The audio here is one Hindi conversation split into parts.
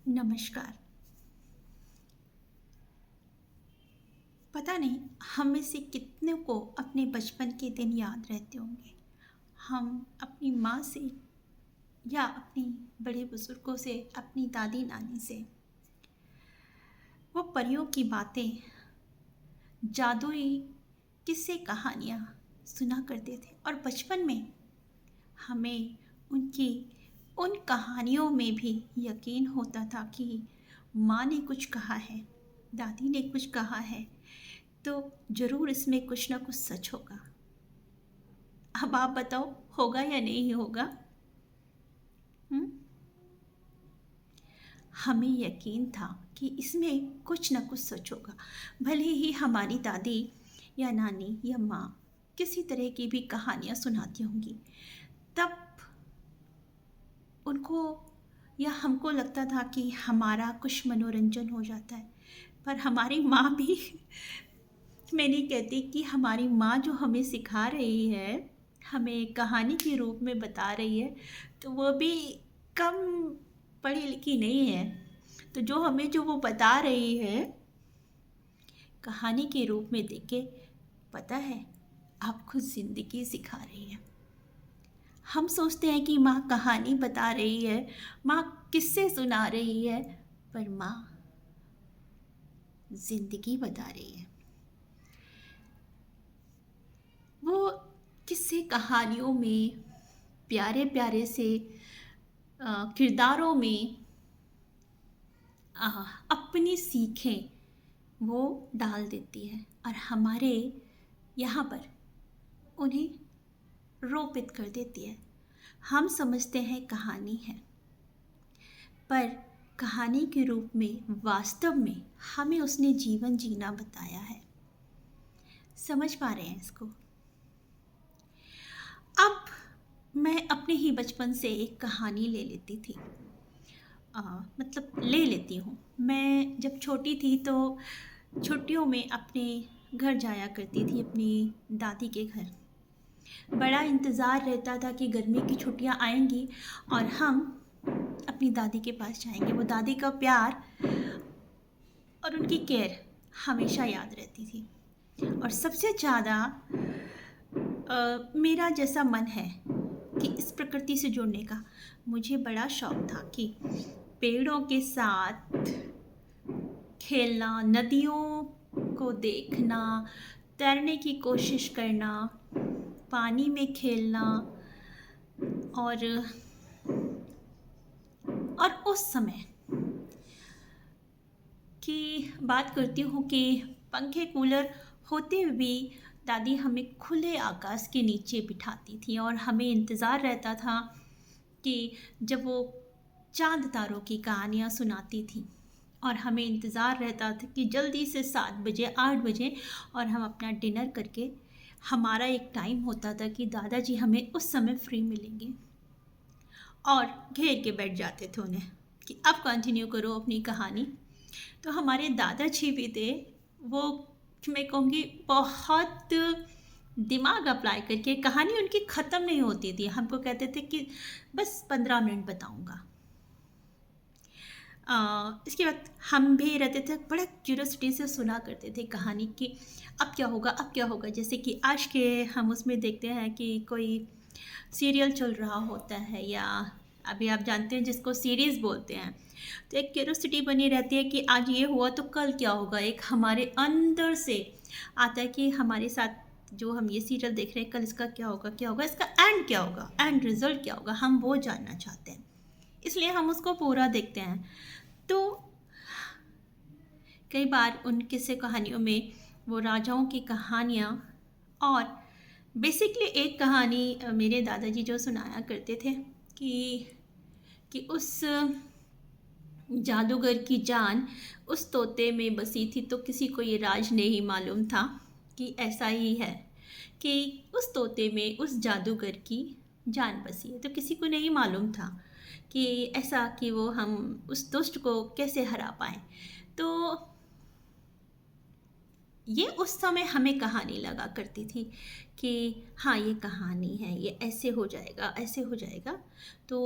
नमस्कार। पता नहीं हम में से कितने को अपने बचपन के दिन याद रहते होंगे। हम अपनी माँ से या अपनी बड़े बुजुर्गों से, अपनी दादी नानी से वो परियों की बातें, जादुई किस्से कहानियाँ सुना करते थे और बचपन में हमें उनकी उन कहानियों में भी यकीन होता था कि माँ ने कुछ कहा है, दादी ने कुछ कहा है, तो ज़रूर इसमें कुछ ना कुछ सच होगा। अब आप बताओ, होगा या नहीं होगा? हुँ? हमें यकीन था कि इसमें कुछ ना कुछ सच होगा। भले ही हमारी दादी या नानी या माँ किसी तरह की भी कहानियाँ सुनाती होंगी, तब उनको या हमको लगता था कि हमारा कुछ मनोरंजन हो जाता है। पर हमारी माँ भी मैं नहीं कहती कि हमारी माँ जो हमें सिखा रही है, हमें कहानी के रूप में बता रही है, तो वो भी कम पढ़ी लिखी नहीं है। तो जो वो बता रही है, कहानी के रूप में देके, पता है, आपको ज़िंदगी सिखा रही है। हम सोचते हैं कि माँ कहानी बता रही है, माँ किस्से सुना रही है, पर माँ ज़िंदगी बता रही है। वो किस्से कहानियों में प्यारे प्यारे से किरदारों में अ, अपनी सीखें वो डाल देती है और हमारे यहाँ पर उन्हें रोपित कर देती है। हम समझते हैं कहानी है, पर कहानी के रूप में वास्तव में हमें उसने जीवन जीना बताया है। समझ पा रहे हैं इसको? अब मैं अपने ही बचपन से एक कहानी ले लेती थी। मतलब ले लेती हूँ। मैं जब छोटी थी तो छुट्टियों में अपने घर जाया करती थी, अपनी दादी के घर। बड़ा इंतज़ार रहता था कि गर्मी की छुट्टियाँ आएंगी और हम अपनी दादी के पास जाएंगे। वो दादी का प्यार और उनकी केयर हमेशा याद रहती थी। और सबसे ज़्यादा मेरा जैसा मन है कि इस प्रकृति से जुड़ने का, मुझे बड़ा शौक था कि पेड़ों के साथ खेलना, नदियों को देखना, तैरने की कोशिश करना, पानी में खेलना और उस समय की बात करती हूँ कि पंखे कूलर होते हुए भी दादी हमें खुले आकाश के नीचे बिठाती थी और हमें इंतज़ार रहता था कि जब वो चांद तारों की कहानियाँ सुनाती थी और हमें इंतज़ार रहता था कि जल्दी से 7 बजे 8 बजे और हम अपना डिनर करके, हमारा एक टाइम होता था कि दादाजी हमें उस समय फ्री मिलेंगे और घेर के बैठ जाते थे उन्हें कि अब कंटिन्यू करो अपनी कहानी। तो हमारे दादाजी भी थे, वो मैं कहूँगी बहुत दिमाग अप्लाई करके कहानी उनकी ख़त्म नहीं होती थी। हमको कहते थे कि बस 15 मिनट बताऊँगा। इसके बाद हम भी रहते थे, बड़ा क्यूरियोसिटी से सुना करते थे कहानी कि अब क्या होगा, अब क्या होगा। जैसे कि आज के हम उसमें देखते हैं कि कोई सीरियल चल रहा होता है या अभी आप जानते हैं जिसको सीरीज़ बोलते हैं, तो एक क्यूरियोसिटी बनी रहती है कि आज ये हुआ तो कल क्या होगा। एक हमारे अंदर से आता है कि हमारे साथ जो हम ये सीरियल देख रहे हैं, कल इसका क्या होगा, क्या होगा, इसका एंड क्या होगा, एंड रिजल्ट क्या होगा, हम वो जानना चाहते हैं, इसलिए हम उसको पूरा देखते हैं। तो कई बार उन किस्से कहानियों में वो राजाओं की कहानियाँ और बेसिकली एक कहानी मेरे दादाजी जो सुनाया करते थे कि उस जादूगर की जान उस तोते में बसी थी, तो किसी को ये राज नहीं मालूम था कि ऐसा ही है कि उस तोते में उस जादूगर की जान बसी है। तो किसी को नहीं मालूम था कि ऐसा कि वो हम उस दुष्ट को कैसे हरा पाएँ। तो ये उस समय हमें कहानी लगा करती थी कि हाँ, ये कहानी है, ये ऐसे हो जाएगा, ऐसे हो जाएगा। तो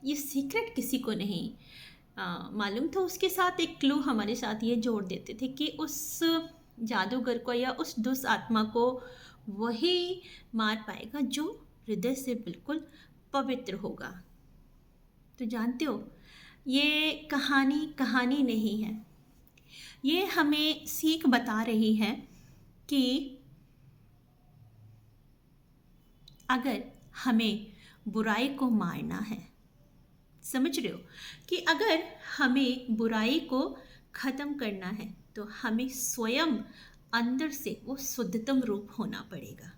ये सीक्रेट किसी को नहीं मालूम था उसके साथ एक क्लू हमारे साथ ये जोड़ देते थे कि उस जादूगर को या उस दुष्ट आत्मा को वही मार पाएगा जो हृदय से बिल्कुल पवित्र होगा। तो जानते हो, ये कहानी कहानी नहीं है, ये हमें सीख बता रही है कि अगर हमें बुराई को मारना है, समझ रहे हो, कि अगर हमें बुराई को ख़त्म करना है तो हमें स्वयं अंदर से वो शुद्धतम रूप होना पड़ेगा।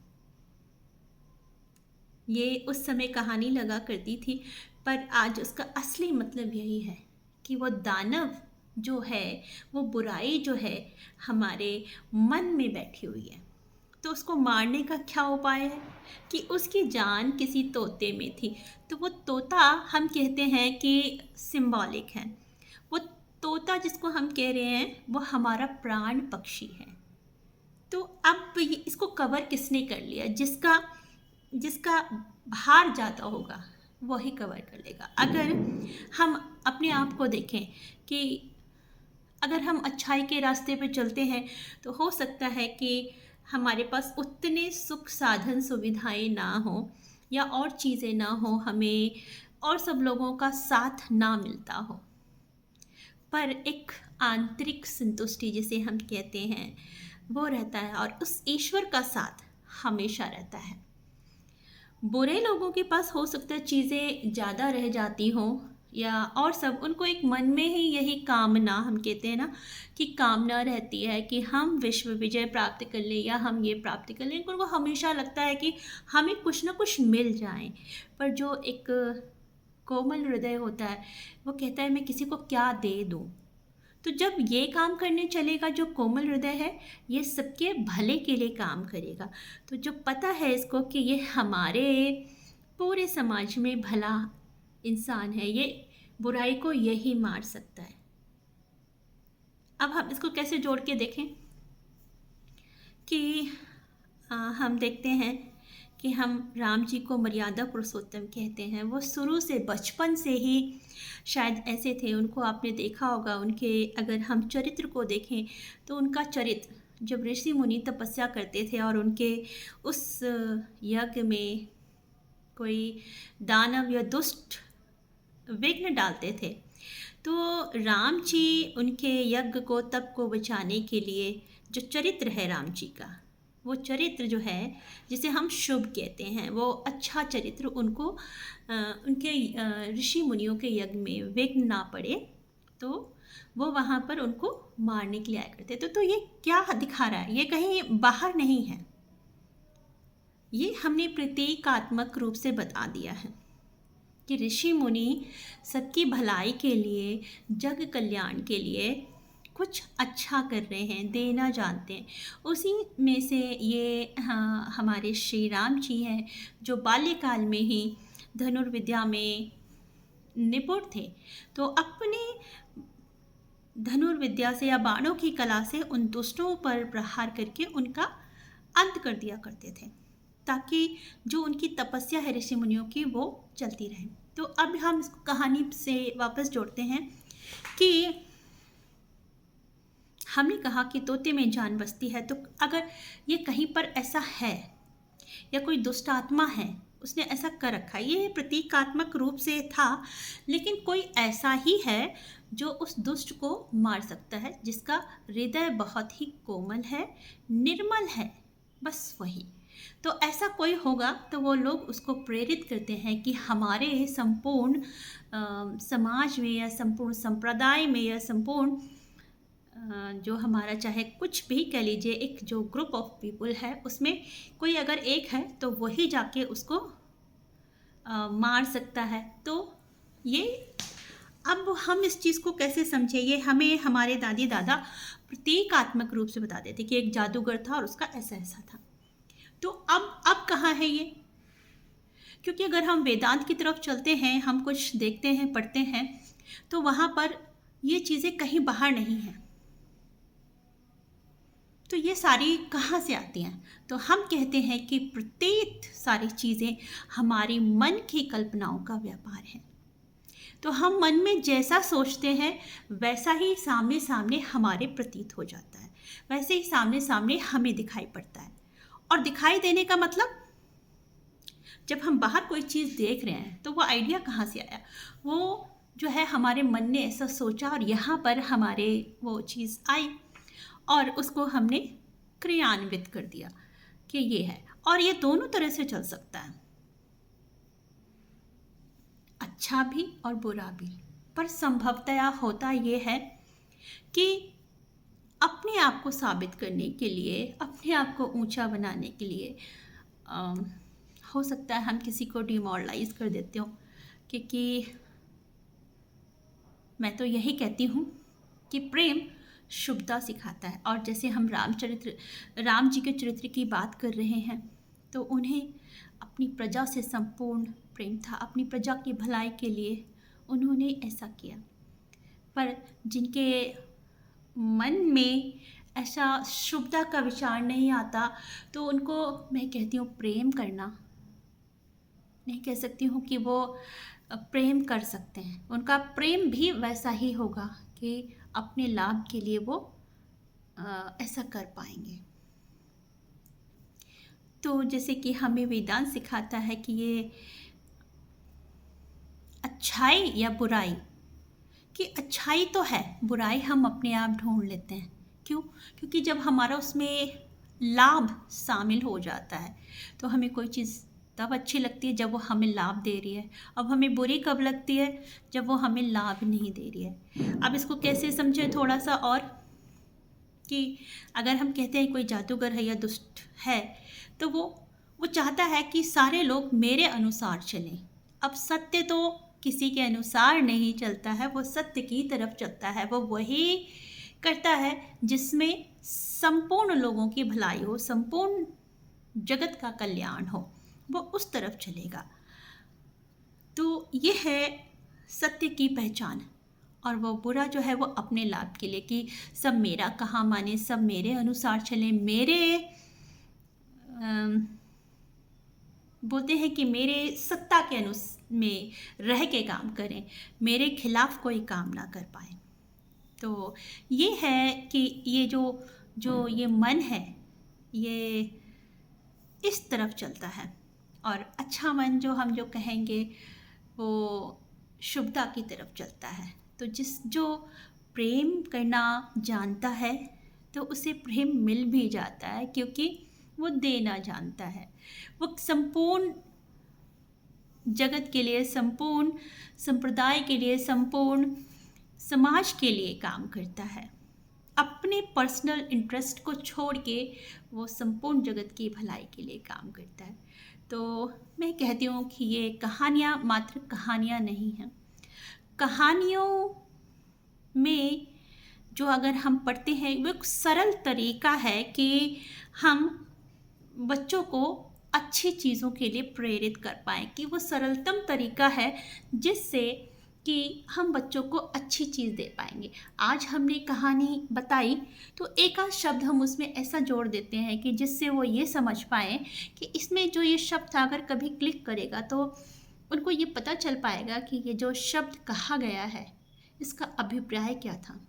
ये उस समय कहानी लगा करती थी, पर आज उसका असली मतलब यही है कि वो दानव जो है, वो बुराई जो है हमारे मन में बैठी हुई है। तो उसको मारने का क्या उपाय है कि उसकी जान किसी तोते में थी। तो वो तोता हम कहते हैं कि सिंबॉलिक है। वो तोता जिसको हम कह रहे हैं वो हमारा प्राण पक्षी है। तो अब इसको कवर किसने कर लिया? जिसका जिसका बाहर जाता होगा वही कवर कर लेगा। अगर हम अपने आप को देखें कि अगर हम अच्छाई के रास्ते पे चलते हैं तो हो सकता है कि हमारे पास उतने सुख साधन सुविधाएं ना हो या और चीज़ें ना हो, हमें और सब लोगों का साथ ना मिलता हो, पर एक आंतरिक संतुष्टि जिसे हम कहते हैं वो रहता है और उस ईश्वर का साथ हमेशा रहता है। बुरे लोगों के पास हो सकता है चीज़ें ज़्यादा रह जाती हों या और सब, उनको एक मन में ही यही कामना, हम कहते हैं ना कि कामना रहती है कि हम विश्व विजय प्राप्त कर लें या हम ये प्राप्त कर लें। उनको हमेशा लगता है कि हमें कुछ ना कुछ मिल जाए। पर जो एक कोमल हृदय होता है वो कहता है मैं किसी को क्या दे दूँ। तो जब ये काम करने चलेगा जो कोमल हृदय है, ये सबके भले के लिए काम करेगा। तो जो पता है इसको कि ये हमारे पूरे समाज में भला इंसान है, ये बुराई को यही मार सकता है। अब हम इसको कैसे जोड़ के देखें कि हम देखते हैं कि हम राम जी को मर्यादा पुरुषोत्तम कहते हैं। वो शुरू से बचपन से ही शायद ऐसे थे, उनको आपने देखा होगा। उनके अगर हम चरित्र को देखें तो उनका चरित्र, जब ऋषि मुनि तपस्या करते थे और उनके उस यज्ञ में कोई दानव या दुष्ट विघ्न डालते थे, तो राम जी उनके यज्ञ को, तप को बचाने के लिए जो चरित्र है राम जी का, वो चरित्र जो है जिसे हम शुभ कहते हैं, वो अच्छा चरित्र उनको उनके ऋषि मुनियों के यज्ञ में विघ्न ना पड़े, तो वो वहाँ पर उनको मारने के लिए आया करते। तो ये क्या दिखा रहा है? ये कहीं बाहर नहीं है, ये हमने प्रतीकात्मक रूप से बता दिया है कि ऋषि मुनि सबकी भलाई के लिए, जग कल्याण के लिए कुछ अच्छा कर रहे हैं, देना जानते हैं। उसी में से ये हमारे श्री राम जी हैं जो बाल्यकाल में ही धनुर्विद्या में निपुण थे। तो अपने धनुर्विद्या से या बाणों की कला से उन दुष्टों पर प्रहार करके उनका अंत कर दिया करते थे, ताकि जो उनकी तपस्या है ऋषि मुनियों की वो चलती रहे। तो अब हम इसको कहानी से वापस जोड़ते हैं कि हमने कहा कि तोते में जान बसती है। तो अगर ये कहीं पर ऐसा है या कोई दुष्ट आत्मा है, उसने ऐसा कर रखा है, ये प्रतीकात्मक रूप से था, लेकिन कोई ऐसा ही है जो उस दुष्ट को मार सकता है, जिसका हृदय बहुत ही कोमल है, निर्मल है, बस वही। तो ऐसा कोई होगा तो वो लोग उसको प्रेरित करते हैं कि हमारे संपूर्ण समाज में या संपूर्ण संप्रदाय में या संपूर्ण जो हमारा, चाहे कुछ भी कह लीजिए, एक जो ग्रुप ऑफ पीपल है उसमें कोई अगर एक है तो वही जाके उसको मार सकता है। तो ये अब हम इस चीज़ को कैसे समझे, ये हमें हमारे दादी दादा प्रतीकात्मक रूप से बता देते कि एक जादूगर था और उसका ऐसा ऐसा था। तो अब कहाँ है ये? क्योंकि अगर हम वेदांत की तरफ चलते हैं, हम कुछ देखते हैं, पढ़ते हैं, तो वहाँ पर ये चीज़ें कहीं बाहर नहीं हैं। तो ये सारी कहाँ से आती हैं? तो हम कहते हैं कि प्रत्येक सारी चीज़ें हमारी मन की कल्पनाओं का व्यापार है। तो हम मन में जैसा सोचते हैं वैसा ही सामने सामने हमारे प्रतीत हो जाता है, वैसे ही सामने सामने हमें दिखाई पड़ता है। और दिखाई देने का मतलब, जब हम बाहर कोई चीज़ देख रहे हैं तो वो आइडिया कहाँ से आया? वो जो है हमारे मन ने ऐसा सोचा और यहाँ पर हमारे वो चीज़ आई और उसको हमने क्रियान्वित कर दिया कि ये है। और ये दोनों तरह से चल सकता है, अच्छा भी और बुरा भी। पर संभवतया होता ये है कि अपने आप को साबित करने के लिए, अपने आप को ऊंचा बनाने के लिए हो सकता है हम किसी को डिमोरलाइज कर देते हो। क्योंकि मैं तो यही कहती हूँ कि प्रेम शुभता सिखाता है। और जैसे हम राम जी के चरित्र की बात कर रहे हैं, तो उन्हें अपनी प्रजा से संपूर्ण प्रेम था, अपनी प्रजा की भलाई के लिए उन्होंने ऐसा किया। पर जिनके मन में ऐसा शुभता का विचार नहीं आता, तो उनको मैं कहती हूँ प्रेम करना नहीं कह सकती हूँ कि वो प्रेम कर सकते हैं। उनका प्रेम भी वैसा ही होगा कि अपने लाभ के लिए वो ऐसा कर पाएंगे। तो जैसे कि हमें वेदांत सिखाता है कि ये अच्छाई या बुराई, कि अच्छाई तो है, बुराई हम अपने आप ढूंढ लेते हैं। क्यों? क्योंकि जब हमारा उसमें लाभ शामिल हो जाता है तो हमें कोई चीज़ तब अच्छी लगती है जब वो हमें लाभ दे रही है। अब हमें बुरी कब लगती है? जब वो हमें लाभ नहीं दे रही है। अब इसको कैसे समझें थोड़ा सा और, कि अगर हम कहते हैं कोई जादूगर है या दुष्ट है, तो वो चाहता है कि सारे लोग मेरे अनुसार चलें। अब सत्य तो किसी के अनुसार नहीं चलता है, वो सत्य की तरफ चलता है। वो वही करता है जिसमें संपूर्ण लोगों की भलाई हो, संपूर्ण जगत का कल्याण हो, वो उस तरफ चलेगा। तो ये है सत्य की पहचान। और वो बुरा जो है वो अपने लाभ के लिए, कि सब मेरा कहा माने, सब मेरे अनुसार चले, मेरे बोलते हैं कि मेरे सत्ता के में रह के काम करें, मेरे खिलाफ कोई काम ना कर पाए। तो ये है कि ये जो ये मन है, ये इस तरफ चलता है। और अच्छा मन जो कहेंगे वो शुभता की तरफ चलता है। तो जो प्रेम करना जानता है तो उसे प्रेम मिल भी जाता है, क्योंकि वो देना जानता है। वो संपूर्ण जगत के लिए, संपूर्ण संप्रदाय के लिए, संपूर्ण समाज के लिए काम करता है। अपने पर्सनल इंटरेस्ट को छोड़ के वो संपूर्ण जगत की भलाई के लिए काम करता है। तो मैं कहती हूँ कि ये कहानियाँ मात्र कहानियाँ नहीं हैं। कहानियों में जो अगर हम पढ़ते हैं, वो एक सरल तरीका है कि हम बच्चों को अच्छी चीज़ों के लिए प्रेरित कर पाएँ, कि वो सरलतम तरीका है जिससे कि हम बच्चों को अच्छी चीज़ दे पाएंगे। आज हमने कहानी बताई तो एक आध शब्द हम उसमें ऐसा जोड़ देते हैं कि जिससे वो ये समझ पाएँ कि इसमें जो ये शब्द था, अगर कभी क्लिक करेगा तो उनको ये पता चल पाएगा कि ये जो शब्द कहा गया है इसका अभिप्राय क्या था।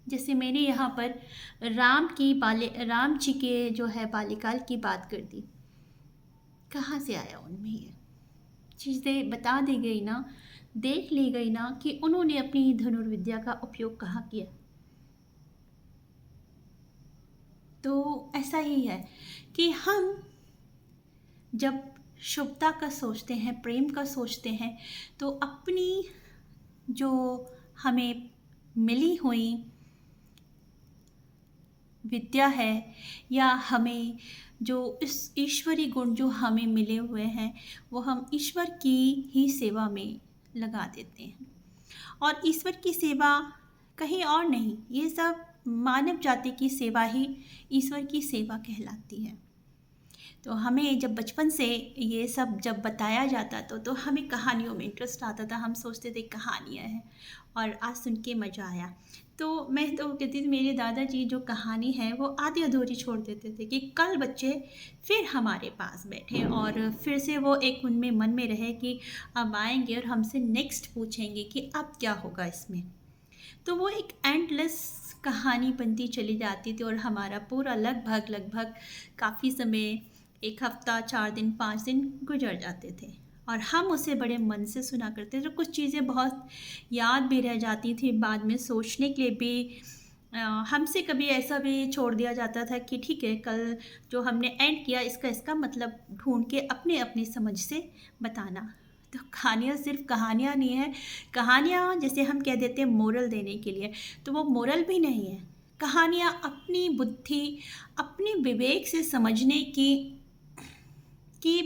जैसे मैंने यहाँ पर राम जी के जो है बाल्यकाल की बात कर दी, कहाँ से आया उनमें ये चीज़ें बता दी गई ना, देख ली गई ना कि उन्होंने अपनी धनुर्विद्या का उपयोग कहाँ किया। तो ऐसा ही है कि हम जब शुभता का सोचते हैं, प्रेम का सोचते हैं, तो अपनी जो हमें मिली हुई विद्या है या हमें जो इस ईश्वरी गुण जो हमें मिले हुए हैं, वो हम ईश्वर की ही सेवा में लगा देते हैं। और ईश्वर की सेवा कहीं और नहीं, ये सब मानव जाति की सेवा ही ईश्वर की सेवा कहलाती है। तो हमें जब बचपन से ये सब जब बताया जाता तो हमें कहानियों में इंटरेस्ट आता था, हम सोचते थे कहानियाँ हैं, और आज सुन के मज़ा आया। तो मैं तो कहती थी मेरे दादाजी जो कहानी है वो आधी अधूरी छोड़ देते थे कि कल बच्चे फिर हमारे पास बैठे और फिर से वो एक उनमें मन में रहे कि अब आएंगे और हमसे नेक्स्ट पूछेंगे कि अब क्या होगा इसमें। तो वो एक एंडलेस कहानी बनती चली जाती थी और हमारा पूरा लगभग लगभग काफ़ी समय, 1 हफ्ता, 4 दिन, 5 दिन गुजर जाते थे और हम उसे बड़े मन से सुना करते थे। तो कुछ चीज़ें बहुत याद भी रह जाती थी, बाद में सोचने के लिए भी हमसे कभी ऐसा भी छोड़ दिया जाता था कि ठीक है, कल जो हमने एंड किया इसका इसका मतलब ढूँढ के अपनी अपनी समझ से बताना। तो कहानियाँ सिर्फ़ कहानियाँ नहीं है, कहानियाँ जैसे हम कह देते हैं मोरल देने के लिए, तो वो मोरल भी नहीं है। कहानियाँ अपनी बुद्धि, अपनी विवेक से समझने की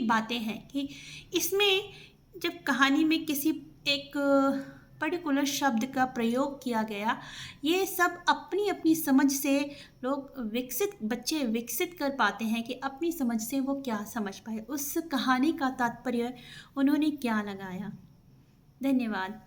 बातें हैं कि इसमें जब कहानी में किसी एक पर्टिकुलर शब्द का प्रयोग किया गया, ये सब अपनी अपनी समझ से लोग बच्चे विकसित कर पाते हैं कि अपनी समझ से वो क्या समझ पाए, उस कहानी का तात्पर्य उन्होंने क्या लगाया। धन्यवाद।